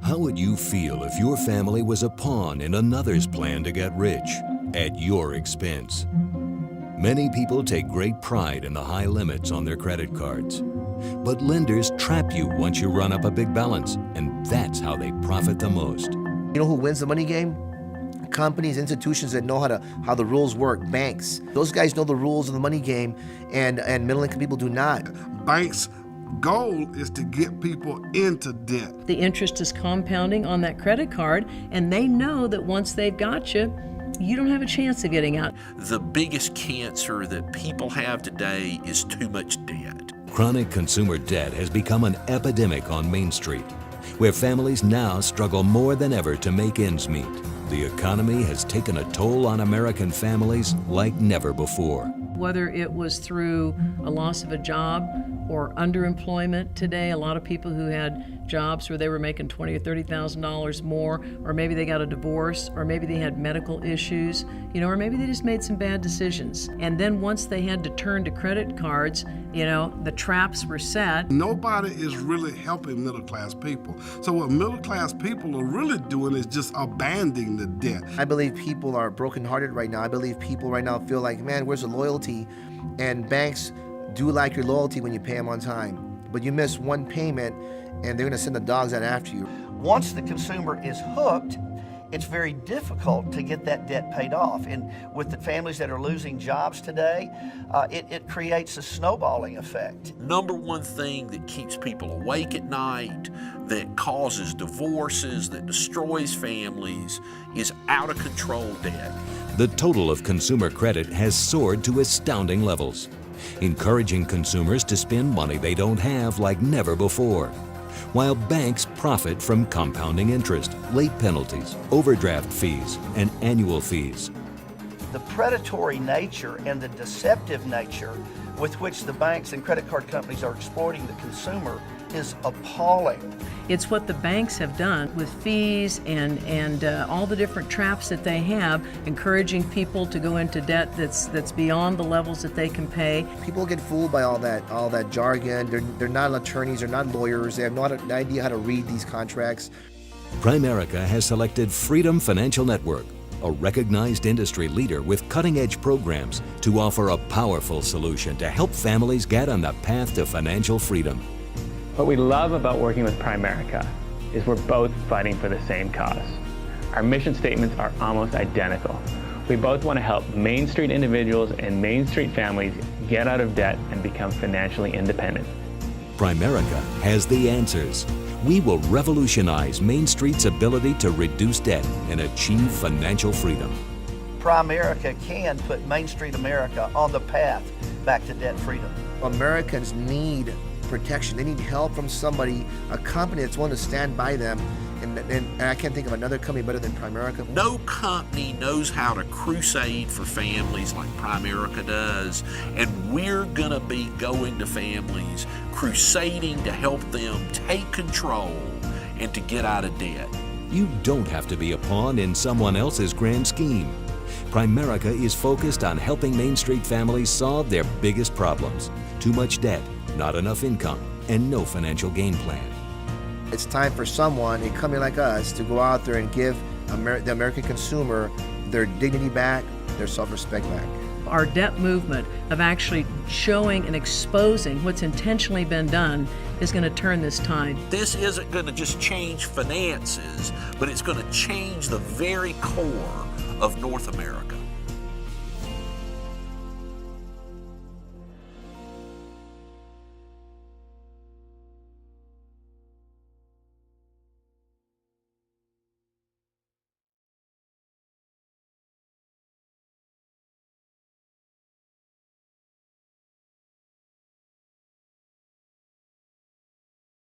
How would you feel if your family was a pawn in another's plan to get rich at your expense? Many people take great pride in the high limits on their credit cards. But lenders trap you once you run up a big balance, and that's how they profit the most. You know who wins the money game? Companies, institutions that know how the rules work, banks. Those guys know the rules of the money game, and middle-income people do not. Banks' goal is to get people into debt. The interest is compounding on that credit card, and they know that once they've got you, you don't have a chance of getting out. The biggest cancer that people have today is too much debt. Chronic consumer debt has become an epidemic on Main Street, where families now struggle more than ever to make ends meet. The economy has taken a toll on American families like never before. Whether it was through a loss of a job or underemployment today, a lot of people who had jobs where they were making $20,000 or $30,000 more, or maybe they got a divorce, or maybe they had medical issues, or maybe they just made some bad decisions. And then once they had to turn to credit cards, the traps were set. Nobody is really helping middle-class people. So what middle-class people are really doing is just abandoning the debt. I believe people are brokenhearted right now. I believe people right now feel like, man, where's the loyalty? And banks do like your loyalty when you pay them on time. But you miss one payment, and they're going to send the dogs out after you. Once the consumer is hooked, it's very difficult to get that debt paid off. And with the families that are losing jobs today, it creates a snowballing effect. Number one thing that keeps people awake at night, that causes divorces, that destroys families, is out of control debt. The total of consumer credit has soared to astounding levels, encouraging consumers to spend money they don't have like never before, while banks profit from compounding interest, late penalties, overdraft fees, and annual fees. The predatory nature and the deceptive nature with which the banks and credit card companies are exploiting the consumer is appalling. It's what the banks have done with fees and all the different traps that they have, encouraging people to go into debt that's beyond the levels that they can pay. People get fooled by all that jargon. They're not attorneys, they're not lawyers. They have no idea how to read these contracts. Primerica has selected Freedom Financial Network, a recognized industry leader with cutting-edge programs, to offer a powerful solution to help families get on the path to financial freedom. What we love about working with Primerica is we're both fighting for the same cause. Our mission statements are almost identical. We both want to help Main Street individuals and Main Street families get out of debt and become financially independent. Primerica has the answers. We will revolutionize Main Street's ability to reduce debt and achieve financial freedom. Primerica can put Main Street America on the path back to debt freedom. Americans need protection. They need help from somebody, a company that's willing to stand by them. And I can't think of another company better than Primerica. No company knows how to crusade for families like Primerica does, and we're going to be going to families, crusading to help them take control and to get out of debt. You don't have to be a pawn in someone else's grand scheme. Primerica is focused on helping Main Street families solve their biggest problems: too much debt, not enough income, and no financial game plan. It's time for someone, a company like us, to go out there and give the American consumer their dignity back, their self-respect back. Our debt movement of actually showing and exposing what's intentionally been done is going to turn this tide. This isn't going to just change finances, but it's going to change the very core of North America.